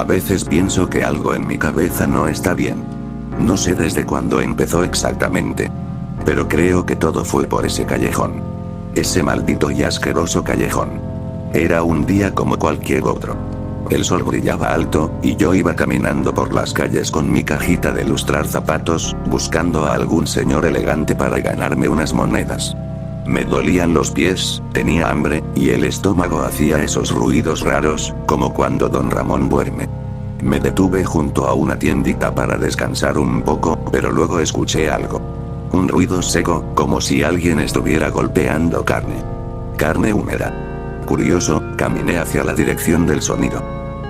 A veces pienso que algo en mi cabeza no está bien. No sé desde cuándo empezó exactamente. Pero creo que todo fue por ese callejón. Ese maldito y asqueroso callejón. Era un día como cualquier otro. El sol brillaba alto, y yo iba caminando por las calles con mi cajita de lustrar zapatos, buscando a algún señor elegante para ganarme unas monedas. Me dolían los pies, tenía hambre, y el estómago hacía esos ruidos raros, como cuando don Ramón duerme. Me detuve junto a una tiendita para descansar un poco, pero luego escuché algo. Un ruido seco, como si alguien estuviera golpeando carne. Carne húmeda. Curioso, caminé hacia la dirección del sonido.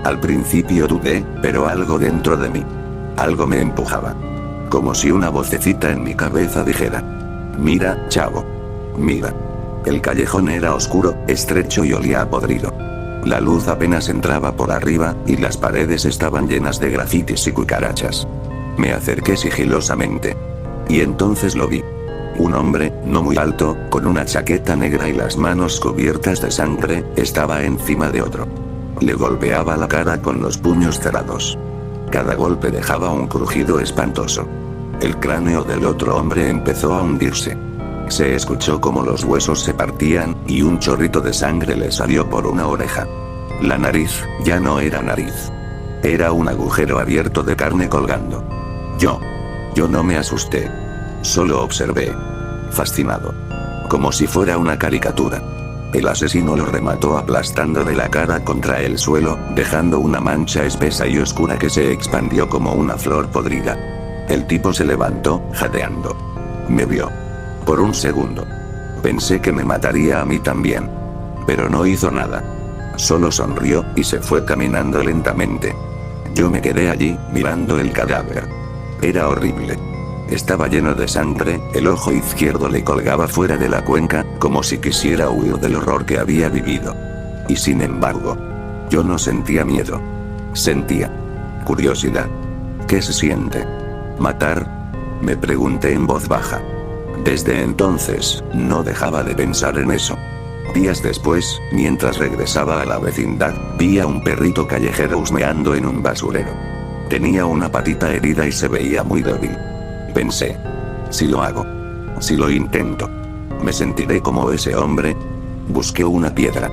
Al principio dudé, pero algo dentro de mí. Algo me empujaba. Como si una vocecita en mi cabeza dijera: mira, chavo. Mira. El callejón era oscuro, estrecho y olía a podrido. La luz apenas entraba por arriba, y las paredes estaban llenas de grafitis y cucarachas. Me acerqué sigilosamente. Y entonces lo vi. Un hombre, no muy alto, con una chaqueta negra y las manos cubiertas de sangre, estaba encima de otro. Le golpeaba la cara con los puños cerrados. Cada golpe dejaba un crujido espantoso. El cráneo del otro hombre empezó a hundirse. Se escuchó como los huesos se partían, y un chorrito de sangre le salió por una oreja. La nariz, ya no era nariz. Era un agujero abierto de carne colgando. Yo no me asusté. Solo observé. Fascinado. Como si fuera una caricatura. El asesino lo remató aplastándole la cara contra el suelo, dejando una mancha espesa y oscura que se expandió como una flor podrida. El tipo se levantó, jadeando. Me vio. Por un segundo. Pensé que me mataría a mí también. Pero no hizo nada. Solo sonrió, y se fue caminando lentamente. Yo me quedé allí, mirando el cadáver. Era horrible. Estaba lleno de sangre, el ojo izquierdo le colgaba fuera de la cuenca, como si quisiera huir del horror que había vivido. Y sin embargo, yo no sentía miedo. Sentía curiosidad. ¿Qué se siente? ¿Matar? Me pregunté en voz baja. Desde entonces, no dejaba de pensar en eso. Días después, mientras regresaba a la vecindad, vi a un perrito callejero husmeando en un basurero. Tenía una patita herida y se veía muy débil. Pensé: si lo hago, si lo intento, ¿me sentiré como ese hombre? Busqué una piedra.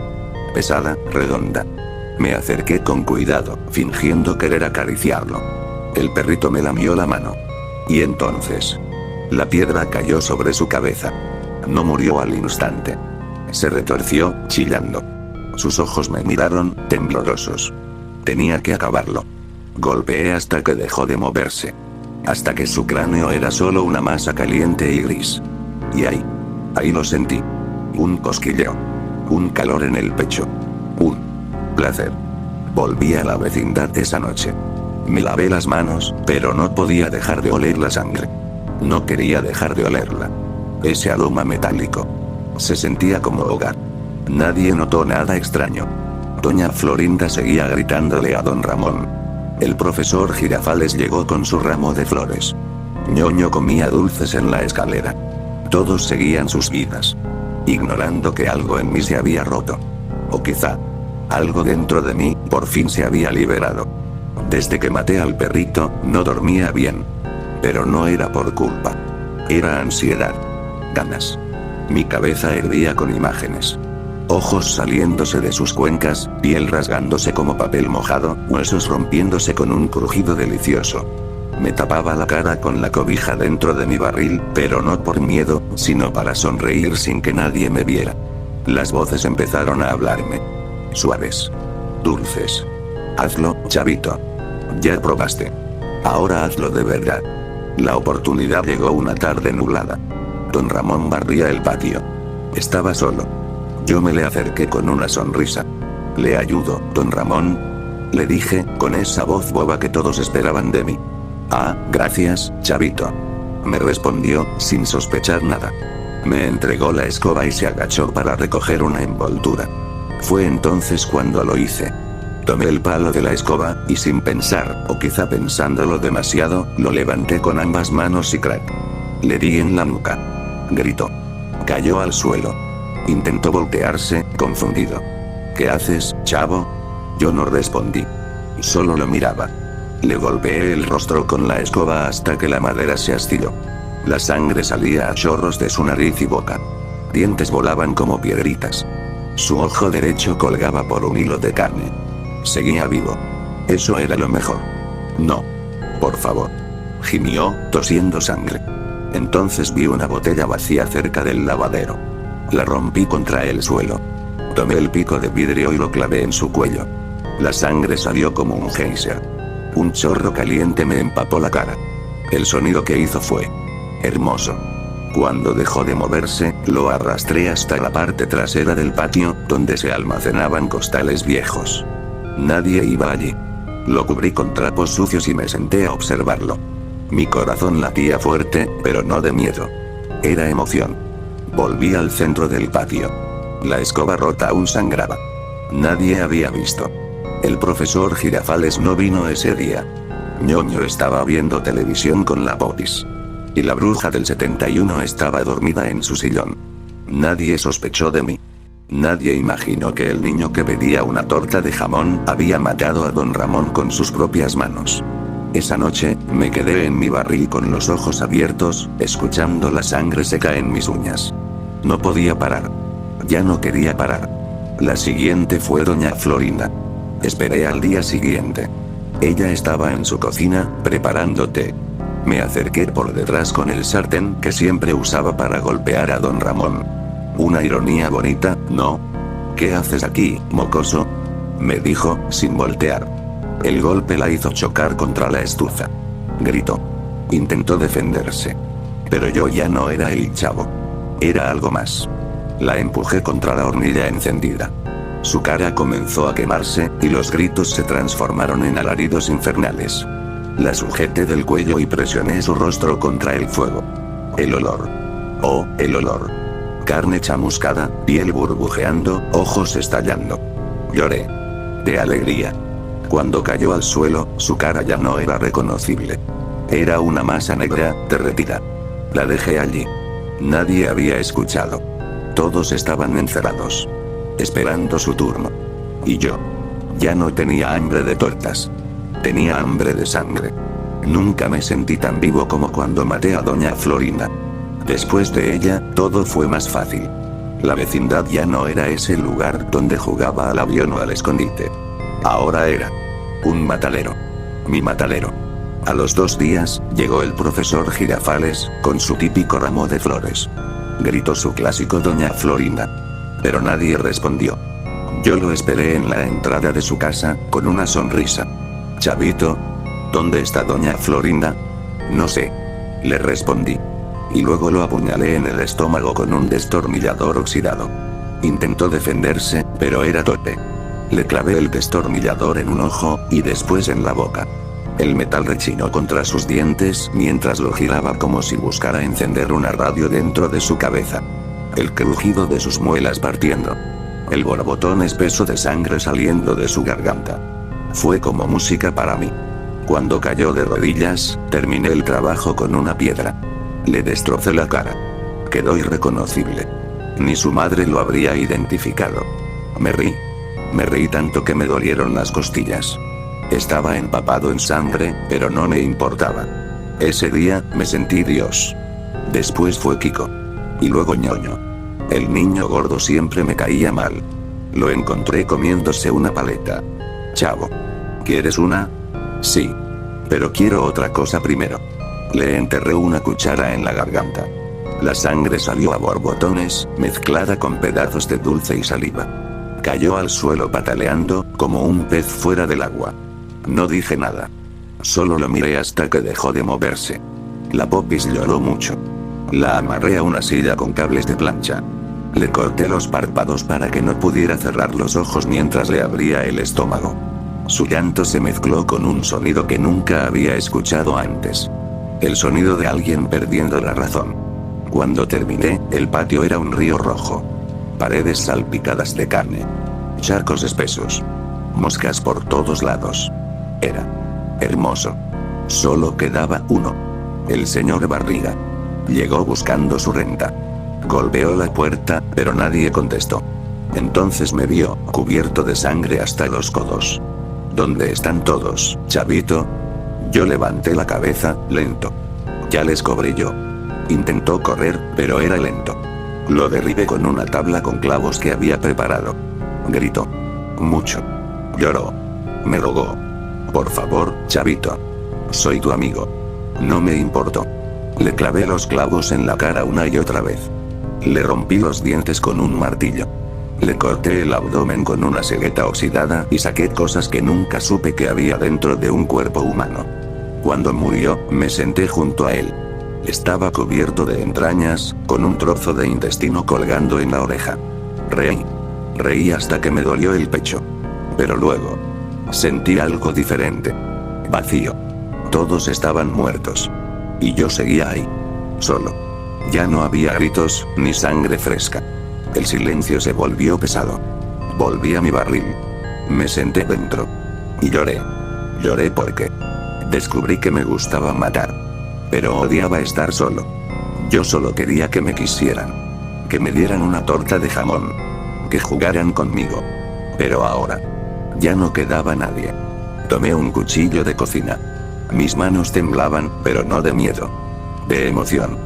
Pesada, redonda. Me acerqué con cuidado, fingiendo querer acariciarlo. El perrito me lamió la mano. Y entonces, la piedra cayó sobre su cabeza. No murió al instante. Se retorció, chillando. Sus ojos me miraron, temblorosos. Tenía que acabarlo. Golpeé hasta que dejó de moverse. Hasta que su cráneo era solo una masa caliente y gris. Y ahí lo sentí. Un cosquilleo. Un calor en el pecho. Un placer. Volví a la vecindad esa noche. Me lavé las manos, pero no podía dejar de oler la sangre. No quería dejar de olerla. Ese aroma metálico. Se sentía como hogar. Nadie notó nada extraño. Doña Florinda seguía gritándole a don Ramón. El profesor Girafales llegó con su ramo de flores. Ñoño comía dulces en la escalera. Todos seguían sus vidas. Ignorando que algo en mí se había roto. O quizá, algo dentro de mí, por fin se había liberado. Desde que maté al perrito, no dormía bien. Pero no era por culpa. Era ansiedad. Ganas. Mi cabeza hervía con imágenes. Ojos saliéndose de sus cuencas, piel rasgándose como papel mojado, huesos rompiéndose con un crujido delicioso. Me tapaba la cara con la cobija dentro de mi barril, pero no por miedo, sino para sonreír sin que nadie me viera. Las voces empezaron a hablarme. Suaves. Dulces. Hazlo, chavito. Ya probaste. Ahora hazlo de verdad. La oportunidad llegó una tarde nublada. Don Ramón barría el patio. Estaba solo. Yo me le acerqué con una sonrisa. «¿Le ayudo, don Ramón?», le dije, con esa voz boba que todos esperaban de mí. «Ah, gracias, chavito», me respondió, sin sospechar nada. Me entregó la escoba y se agachó para recoger una envoltura. Fue entonces cuando lo hice. Tomé el palo de la escoba, y sin pensar, o quizá pensándolo demasiado, lo levanté con ambas manos y crack. Le di en la nuca. Gritó. Cayó al suelo. Intentó voltearse, confundido. «¿Qué haces, chavo?», yo no respondí. Solo lo miraba. Le golpeé el rostro con la escoba hasta que la madera se astilló. La sangre salía a chorros de su nariz y boca. Dientes volaban como piedritas. Su ojo derecho colgaba por un hilo de carne. Seguía vivo. Eso era lo mejor. No. Por favor. Gimió, tosiendo sangre. Entonces vi una botella vacía cerca del lavadero. La rompí contra el suelo. Tomé el pico de vidrio y lo clavé en su cuello. La sangre salió como un geyser. Un chorro caliente me empapó la cara. El sonido que hizo fue hermoso. Cuando dejó de moverse, lo arrastré hasta la parte trasera del patio, donde se almacenaban costales viejos. Nadie iba allí. Lo cubrí con trapos sucios y me senté a observarlo. Mi corazón latía fuerte, pero no de miedo. Era emoción. Volví al centro del patio. La escoba rota aún sangraba. Nadie había visto. El profesor Girafales no vino ese día. Ñoño estaba viendo televisión con la Popis. Y la bruja del 71 estaba dormida en su sillón. Nadie sospechó de mí. Nadie imaginó que el niño que pedía una torta de jamón había matado a don Ramón con sus propias manos. Esa noche, me quedé en mi barril con los ojos abiertos, escuchando la sangre seca en mis uñas. No podía parar. Ya no quería parar. La siguiente fue doña Florinda. Esperé al día siguiente. Ella estaba en su cocina, preparando té. Me acerqué por detrás con el sartén que siempre usaba para golpear a don Ramón. Una ironía bonita, ¿no? ¿Qué haces aquí, mocoso?, me dijo, sin voltear. El golpe la hizo chocar contra la estufa. Gritó. Intentó defenderse. Pero yo ya no era el chavo. Era algo más. La empujé contra la hornilla encendida. Su cara comenzó a quemarse, y los gritos se transformaron en alaridos infernales. La sujeté del cuello y presioné su rostro contra el fuego. El olor. Oh, el olor. Carne chamuscada, piel burbujeando, ojos estallando. Lloré. De alegría. Cuando cayó al suelo, su cara ya no era reconocible. Era una masa negra, derretida. La dejé allí. Nadie había escuchado. Todos estaban encerrados. Esperando su turno. Y yo. Ya no tenía hambre de tortas. Tenía hambre de sangre. Nunca me sentí tan vivo como cuando maté a doña Florinda. Después de ella, todo fue más fácil. La vecindad ya no era ese lugar donde jugaba al avión o al escondite. Ahora era un matadero. Mi matadero. A los 2 días, llegó el profesor Girafales, con su típico ramo de flores. Gritó su clásico doña Florinda. Pero nadie respondió. Yo lo esperé en la entrada de su casa, con una sonrisa. Chavito, ¿dónde está doña Florinda? No sé. Le respondí. Y luego lo apuñalé en el estómago con un destornillador oxidado. Intentó defenderse, pero era torpe. Le clavé el destornillador en un ojo, y después en la boca. El metal rechinó contra sus dientes mientras lo giraba como si buscara encender una radio dentro de su cabeza. El crujido de sus muelas partiendo. El borbotón espeso de sangre saliendo de su garganta. Fue como música para mí. Cuando cayó de rodillas, terminé el trabajo con una piedra. Le destrocé la cara. Quedó irreconocible. Ni su madre lo habría identificado. Me reí. Me reí tanto que me dolieron las costillas. Estaba empapado en sangre, pero no me importaba. Ese día, me sentí Dios. Después fue Kiko. Y luego Ñoño. El niño gordo siempre me caía mal. Lo encontré comiéndose una paleta. Chavo. ¿Quieres una? Sí. Pero quiero otra cosa primero. Le enterré una cuchara en la garganta. La sangre salió a borbotones, mezclada con pedazos de dulce y saliva. Cayó al suelo pataleando, como un pez fuera del agua. No dije nada. Solo lo miré hasta que dejó de moverse. La Popis lloró mucho. La amarré a una silla con cables de plancha. Le corté los párpados para que no pudiera cerrar los ojos mientras le abría el estómago. Su llanto se mezcló con un sonido que nunca había escuchado antes. El sonido de alguien perdiendo la razón. Cuando terminé, el patio era un río rojo. Paredes salpicadas de carne. Charcos espesos. Moscas por todos lados. Era hermoso. Solo quedaba uno. El señor Barriga. Llegó buscando su renta. Golpeó la puerta, pero nadie contestó. Entonces me vio, cubierto de sangre hasta los codos. ¿Dónde están todos, chavito? Yo levanté la cabeza, lento. Ya les cobré yo. Intentó correr, pero era lento. Lo derribé con una tabla con clavos que había preparado. Gritó. Mucho. Lloró. Me rogó. Por favor, chavito. Soy tu amigo. No me importó. Le clavé los clavos en la cara una y otra vez. Le rompí los dientes con un martillo. Le corté el abdomen con una cegueta oxidada y saqué cosas que nunca supe que había dentro de un cuerpo humano. Cuando murió, me senté junto a él. Estaba cubierto de entrañas, con un trozo de intestino colgando en la oreja. Reí. Reí hasta que me dolió el pecho. Pero luego, sentí algo diferente. Vacío. Todos estaban muertos. Y yo seguía ahí. Solo. Ya no había gritos, ni sangre fresca. El silencio se volvió pesado. Volví a mi barril. Me senté dentro. Y lloré. Lloré porque descubrí que me gustaba matar. Pero odiaba estar solo. Yo solo quería que me quisieran. Que me dieran una torta de jamón. Que jugaran conmigo. Pero ahora ya no quedaba nadie. Tomé un cuchillo de cocina. Mis manos temblaban, pero no de miedo. De emoción.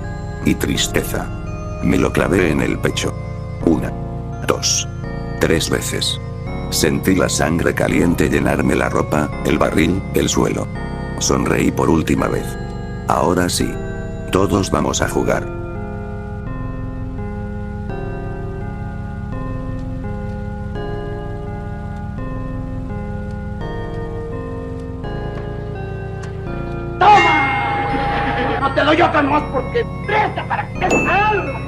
Y tristeza. Me lo clavé en el pecho. 1, 2, 3 veces. Sentí la sangre caliente llenarme la ropa, el barril, el suelo. Sonreí por última vez. Ahora sí. Todos vamos a jugar. ¡Toma! No te doy otra más porque presta para que te salga.